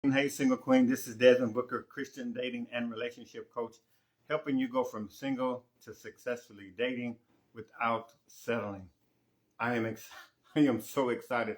Hey, single queen, this is Desmond Booker, Christian dating and relationship coach, helping you go from single to successfully dating without settling. I am I am so excited.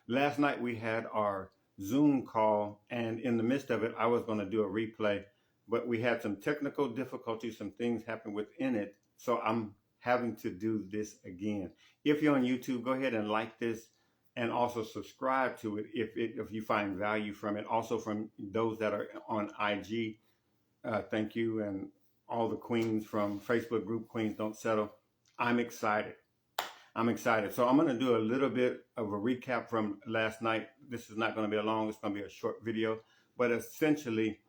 Last night we had our Zoom call, and in the midst of it, I was going to do a replay, but we had some technical difficulties, some things happened within it, so I'm having to do this again. If you're on YouTube, go ahead and like this and also subscribe to it if you find value from it. Also from those that are on IG, thank you, and all the queens from Facebook group Queens Don't Settle. I'm excited. I'm excited. So I'm going to do a little bit of a recap from last night. This is not going to be a long, it's going to be a short video, but essentially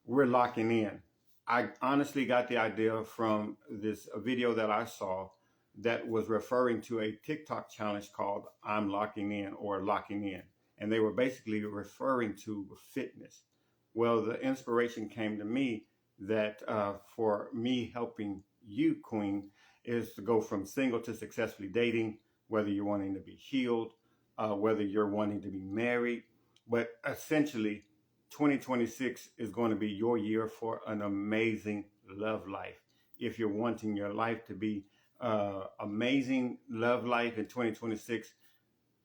we're locking in. I honestly got the idea from this video that I saw that was referring to a TikTok challenge called I'm Locking In or Locking In. And they were basically referring to fitness. Well, the inspiration came to me that for me helping you, Queen, is to go from single to successfully dating, whether you're wanting to be healed, whether you're wanting to be married. But essentially, 2026 is going to be your year for an amazing love life. If you're wanting your life to be amazing love life in 2026,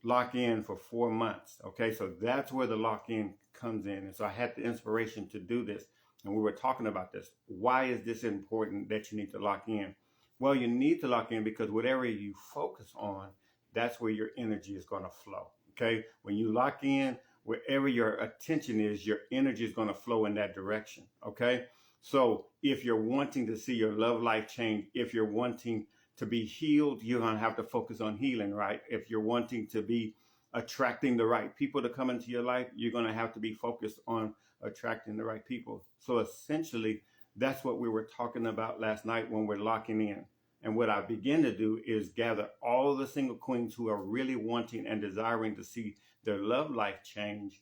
lock in for 4 months. Okay, so that's where the lock in comes in. And so I had the inspiration to do this, and we were talking about this. Why is this important that you need to lock in? Well, you need to lock in because whatever you focus on, that's where your energy is going to flow. Okay, when you lock in, wherever your attention is, your energy is going to flow in that direction. Okay, so if you're wanting to see your love life change, if you're wanting to be healed, you're going to have to focus on healing, right? If you're wanting to be attracting the right people to come into your life, you're going to have to be focused on attracting the right people. So essentially, that's what we were talking about last night when we're locking in. And what I begin to do is gather all of the single queens who are really wanting and desiring to see their love life change,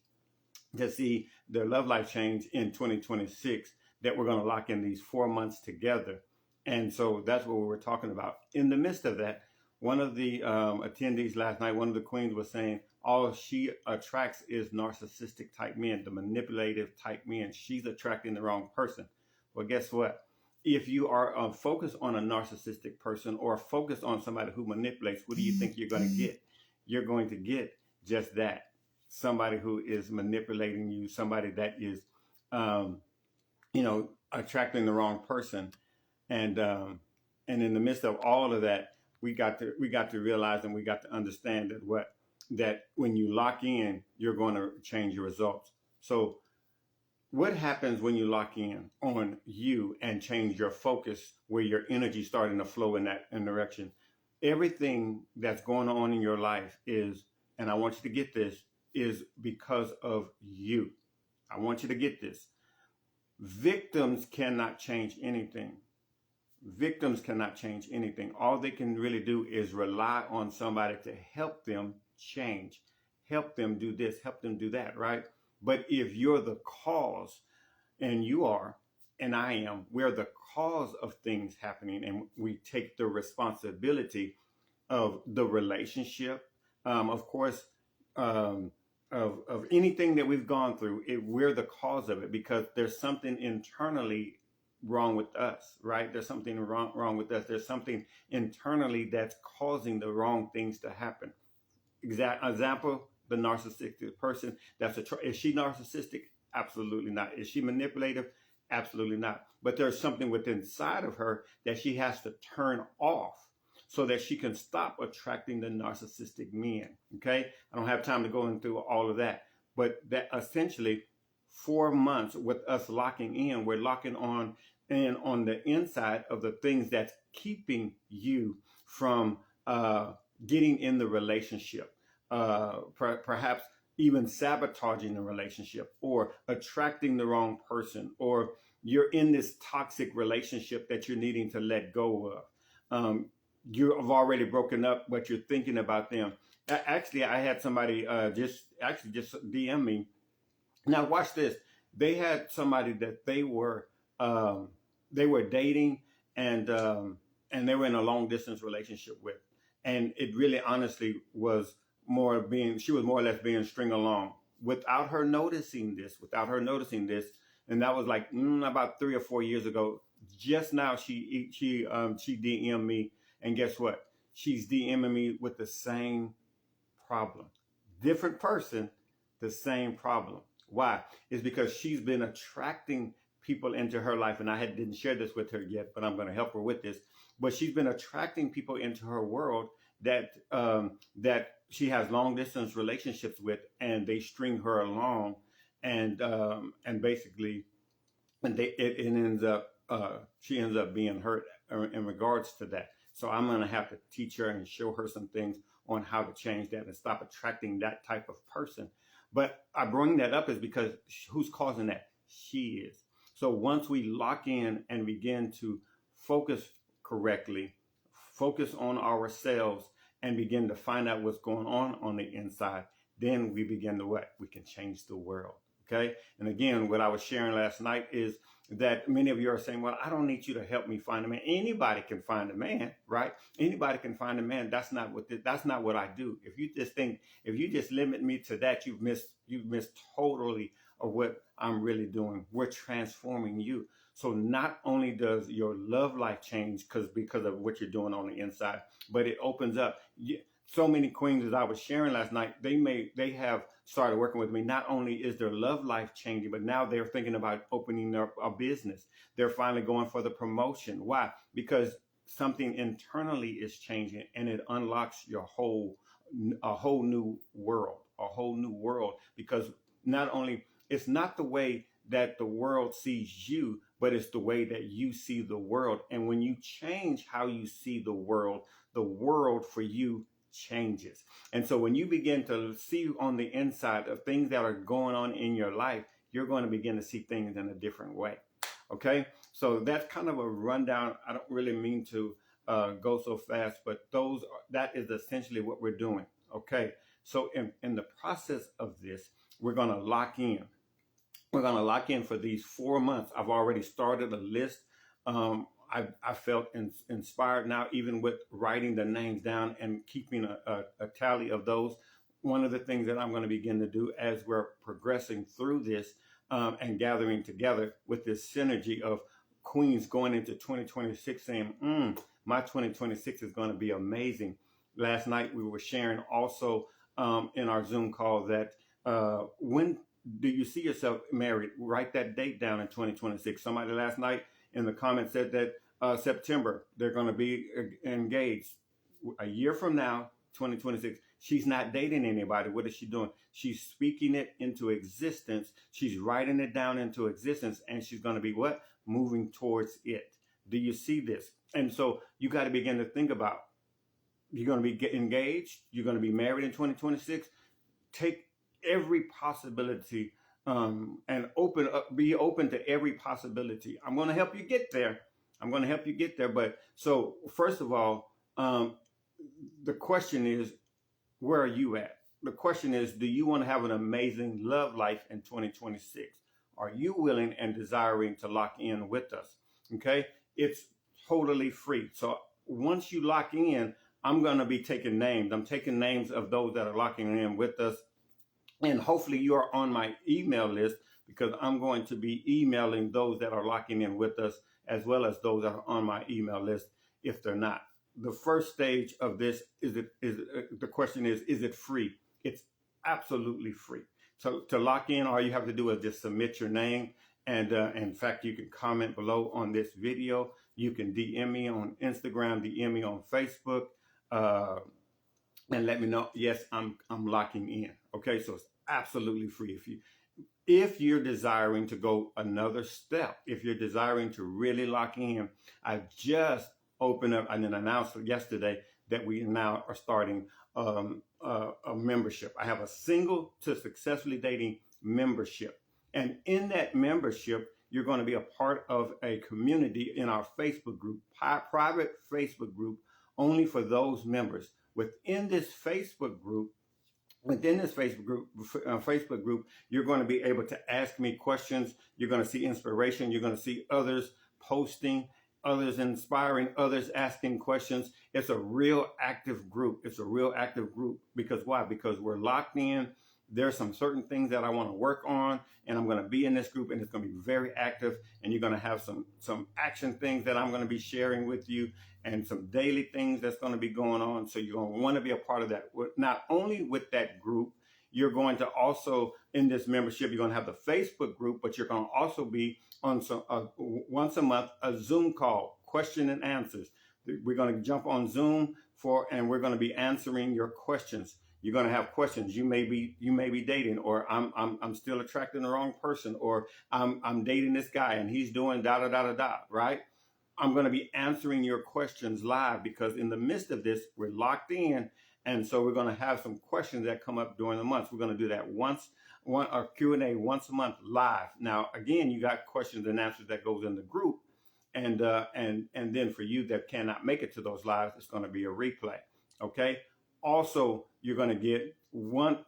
to see their love life change in 2026, that we're going to lock in these 4 months together. And so that's what we were talking about. In the midst of that, one of the attendees last night, one of the queens was saying, all she attracts is narcissistic type men, the manipulative type men. She's attracting the wrong person. Well, guess what? If you are focused on a narcissistic person or focused on somebody who manipulates, what do you think you're going to get? You're going to get just that. Somebody who is manipulating you, somebody that is, attracting the wrong person. And in the midst of all of that, we got to realize and we got to understand that when you lock in, you're going to change your results. So what happens when you lock in on you and change your focus where your energy starting to flow in that direction? Everything that's going on in your life is, and I want you to get this, is because of you. I want you to get this. Victims cannot change anything. Victims cannot change anything. All they can really do is rely on somebody to help them change, help them do this, help them do that, right? But if you're the cause, and you are, and I am, we're the cause of things happening, and we take the responsibility of the relationship, of course, of anything that we've gone through, we're the cause of it because there's something internally wrong with us, right? There's something wrong with us. There's something internally that's causing the wrong things to happen. Example, the narcissistic person. Is she narcissistic? Absolutely not. Is she manipulative? Absolutely not. But there's something within inside of her that she has to turn off so that she can stop attracting the narcissistic men. Okay? I don't have time to go into all of that. But that essentially 4 months with us locking in, we're locking on the inside of the things that's keeping you from getting in the relationship, perhaps even sabotaging the relationship or attracting the wrong person, or you're in this toxic relationship that you're needing to let go of. You have already broken up, but you're thinking about them. Actually, I had somebody just DM me. Now, watch this. They had somebody that they were dating, and they were in a long distance relationship with, and it really honestly was she was more or less being string along. without her noticing this, and that was like about 3 or 4 years ago. Just now, she DM'd me, and guess what? She's DMing me with the same problem. Different person, the same problem. Why? It's because she's been attracting people into her life, and didn't share this with her yet, but I'm going to help her with this. But she's been attracting people into her world that she has long distance relationships with, and they string her along, and basically, it ends up she ends up being hurt in regards to that. So I'm going to have to teach her and show her some things on how to change that and stop attracting that type of person. But I bring that up is because who's causing that? She is. So once we lock in and begin to focus correctly, focus on ourselves, and begin to find out what's going on the inside, then we begin to what? We can change the world. Okay. And again, what I was sharing last night is that many of you are saying, well, I don't need you to help me find a man. Anybody can find a man, right? Anybody can find a man. That's not what I do. If you just limit me to that, you've missed totally of what I'm really doing. We're transforming you. So not only does your love life change because of what you're doing on the inside, but it opens up. So many queens, as I was sharing last night, they have started working with me. Not only is their love life changing, but now they're thinking about opening up a business. They're finally going for the promotion. Why? Because something internally is changing, and it unlocks a whole new world. Because not only it's not the way that the world sees you, but it's the way that you see the world. And when you change how you see the world for you changes. And so when you begin to see on the inside of things that are going on in your life, you're going to begin to see things in a different way. Okay. So that's kind of a rundown. I don't really mean to go so fast, but that is essentially what we're doing. Okay. So in the process of this, we're going to lock in. We're going to lock in for these 4 months. I've already started a list. I felt inspired now, even with writing the names down and keeping a tally of those. One of the things that I'm going to begin to do as we're progressing through this and gathering together with this synergy of queens going into 2026 saying, my 2026 is going to be amazing. Last night we were sharing also in our Zoom call that when do you see yourself married? Write that date down in 2026. Somebody last night in the comments said that September, they're going to be engaged. A year from now, 2026, she's not dating anybody. What is she doing? She's speaking it into existence. She's writing it down into existence, and she's going to be what? Moving towards it. Do you see this? And so you got to begin to think about, you're going to be engaged. You're going to be married in 2026. Take every possibility and be open to every possibility. I'm going to help you get there. But so first of all, the question is, where are you at? The question is, do you want to have an amazing love life in 2026? Are you willing and desiring to lock in with us? Okay. It's totally free. So once you lock in, I'm going to be taking names. I'm taking names of those that are locking in with us. And hopefully you are on my email list, because I'm going to be emailing those that are locking in with us, as well as those that are on my email list if they're not. The first stage of this the question is it free? It's absolutely free. So to lock in, all you have to do is just submit your name. And in fact, you can comment below on this video. You can DM me on Instagram, DM me on Facebook, and let me know, yes, I'm locking in. Okay, so it's absolutely free. If you're desiring to go another step, if you're desiring to really lock in, I just opened up and then announced yesterday that we now are starting a membership. I have a Single to Successfully Dating membership. And in that membership, you're going to be a part of a community in our Facebook group, private Facebook group, only for those members. Within this Facebook group, you're going to be able to ask me questions. You're going to see inspiration. You're going to see others posting, others inspiring, others asking questions. It's a real active group. Because why? Because we're locked in. There's some certain things that I want to work on, and I'm going to be in this group, and it's going to be very active, and you're going to have some action things that I'm going to be sharing with you, and some daily things that's going to be going on. So you're going to want to be a part of that. Not only with that group, you're going to also, in this membership, you're going to have the Facebook group, but you're going to also be on once a month, a Zoom call, question and answers. We're going to jump on Zoom and we're going to be answering your questions. You're going to have questions. You may be dating, or I'm still attracting the wrong person, or I'm dating this guy and he's doing da da da da da, right? I'm going to be answering your questions live, because in the midst of this, we're locked in. And so we're going to have some questions that come up during the month. We're going to do that a Q&A once a month live. Now, again, you got questions and answers that goes in the group. And then for you that cannot make it to those lives, it's going to be a replay. Okay. Also, you're going to get one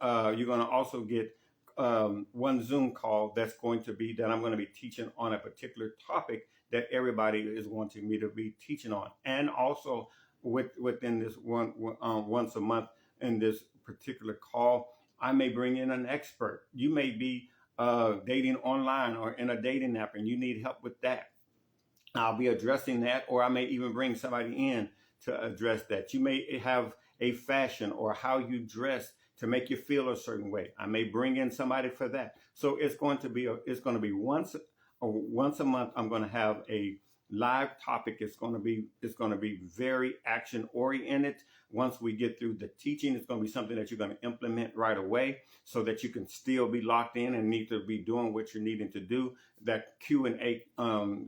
Zoom call that I'm going to be teaching on a particular topic that everybody is wanting me to be teaching on. And also within this once a month in this particular call, I may bring in an expert. You may be dating online or in a dating app and you need help with that. I'll be addressing that, or I may even bring somebody in to address that. You may have a fashion or how you dress to make you feel a certain way. I may bring in somebody for that. So it's going to be once a month. I'm going to have a live topic. It's going to be very action oriented. Once we get through the teaching, it's going to be something that you're going to implement right away, so that you can still be locked in and need to be doing what you're needing to do. That Q&A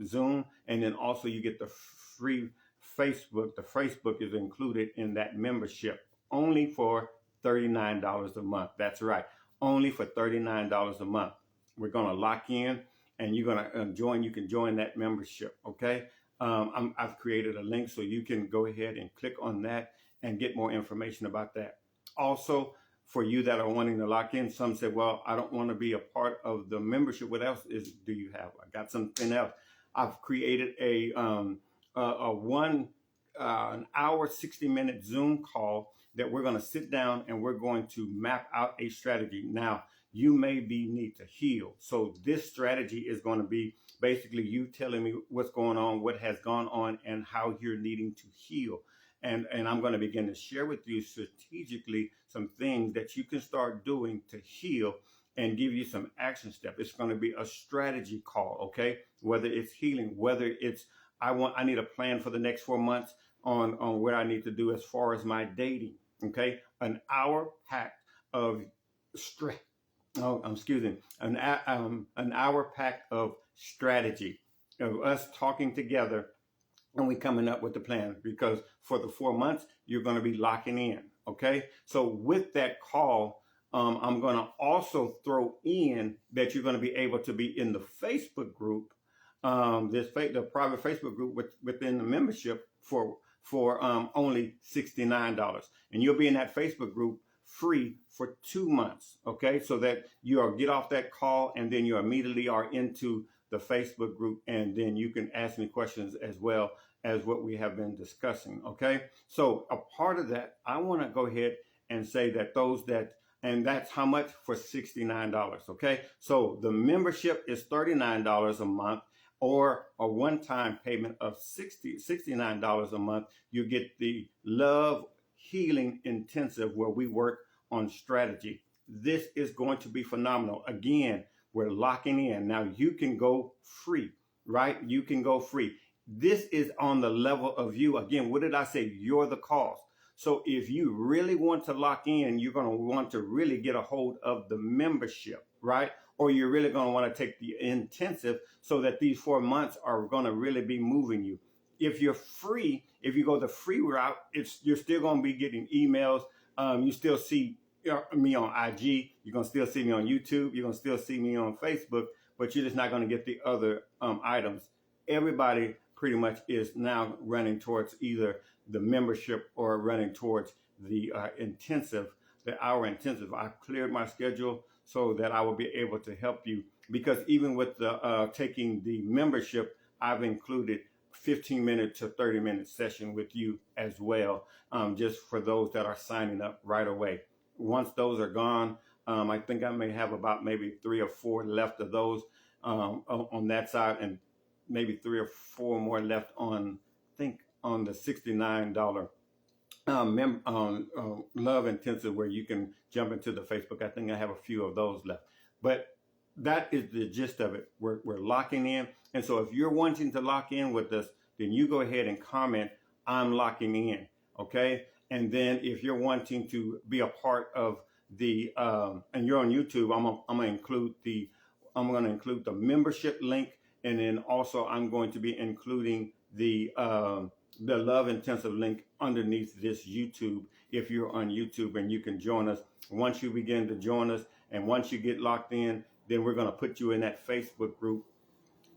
Zoom, and then also you get the free Facebook. The Facebook is included in that membership, only for $39 a month. That's right, only for $39 a month. We're going to lock in, and you're going to join. You can join that membership. Okay. I've created a link so you can go ahead and click on that and get more information about that. Also, for you that are wanting to lock in, some say, well, I don't want to be a part of the membership. What else do you have? I got something else. I've created an hour, 60-minute Zoom call that we're going to sit down and we're going to map out a strategy. Now, you may need to heal. So this strategy is going to be basically you telling me what's going on, what has gone on, and how you're needing to heal. And I'm going to begin to share with you strategically some things that you can start doing to heal, and give you some action steps. It's going to be a strategy call, okay? Whether it's healing, whether it's I need a plan for the next 4 months on what I need to do as far as my dating, okay? An hour packed of an hour packed of strategy, of us talking together and we coming up with the plan, because for the 4 months, you're going to be locking in. Okay. So with that call, I'm going to also throw in that you're going to be able to be in the Facebook group, the private Facebook group within the membership for only $69. And you'll be in that Facebook group free for 2 months. Okay. So that you'll get off that call and then you immediately are into the Facebook group, and then you can ask me questions as well as what we have been discussing. Okay. So a part of that, I want to go ahead and say that and that's how much? For $69. Okay. So the membership is $39 a month, or a one-time payment of $69 a month. You get the Love Healing Intensive, where we work on strategy. This is going to be phenomenal. Again, we're locking in. Now you can go free, right? You can go free. This is on the level of you. Again, what did I say? You're the cost. So if you really want to lock in, you're going to want to really get a hold of the membership, right? Or you're really going to want to take the intensive, so that these 4 months are going to really be moving you. If you're free, if you go the free route, you're still going to be getting emails. You still see me on IG. You're going to still see me on YouTube. You're going to still see me on Facebook, but you're just not going to get the other items. Everybody pretty much is now running towards either the membership or running towards the intensive, the hour intensive. I've cleared my schedule so that I will be able to help you, because even with the taking the membership, I've included 15-minute to 30-minute session with you as well, just for those that are signing up right away. Once those are gone, I think I may have about maybe 3 or 4 left of those on that side, and maybe 3 or 4 more left on, I think, on the $69 love intensive, where you can jump into the Facebook. I think I have a few of those left, but that is the gist of it. We're locking in, and so if you're wanting to lock in with us, then you go ahead and comment, "I'm locking in." Okay, and then if you're wanting to be a part of the and you're on YouTube, I'm gonna include the membership link, and then also I'm going to be including the Love Intensive link underneath this YouTube if you're on YouTube, and you can join us. Once you begin to join us and once you get locked in, then we're going to put you in that Facebook group,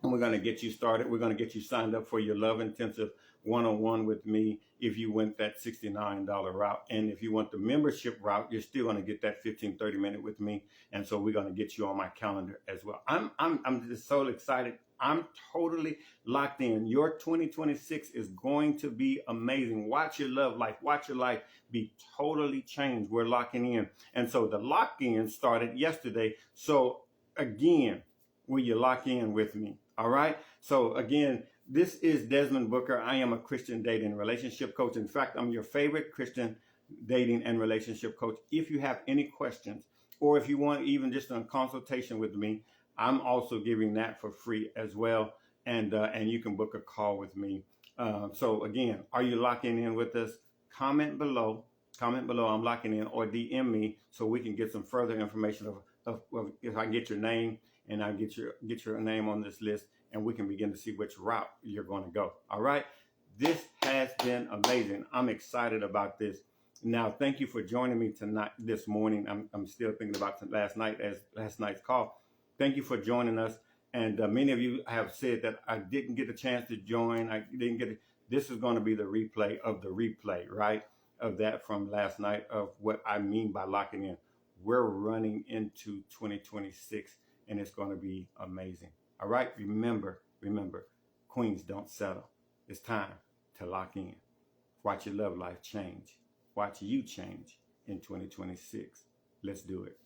and we're going to get you started. We're going to get you signed up for your Love Intensive one-on-one with me if you went that $69 route. And if you want the membership route, you're still going to get that 15-30 minute with me. And so we're going to get you on my calendar as well. I'm just so excited. I'm totally locked in. Your 2026 is going to be amazing. Watch your love life. Watch your life be totally changed. We're locking in. And so the lock-in started yesterday. So again, will you lock in with me? All right. So again, this is Desmond Booker. I am a Christian dating and relationship coach. In fact, I'm your favorite Christian dating and relationship coach. If you have any questions, or if you want even just a consultation with me, I'm also giving that for free as well. And you can book a call with me. So again, are you locking in with us? Comment below. Comment below, "I'm locking in," or DM me so we can get some further information of if I get your name, and I get your name on this list, and we can begin to see which route you're going to go. All right. This has been amazing. I'm excited about this. Now, thank you for joining me this morning. I'm still thinking about last night's call. Thank you for joining us. And many of you have said that I didn't get a chance to join. This is going to be the replay of the replay, right? Of that from last night, of what I mean by locking in. We're running into 2026, and it's going to be amazing. All right. Remember, queens don't settle. It's time to lock in. Watch your love life change. Watch you change in 2026. Let's do it.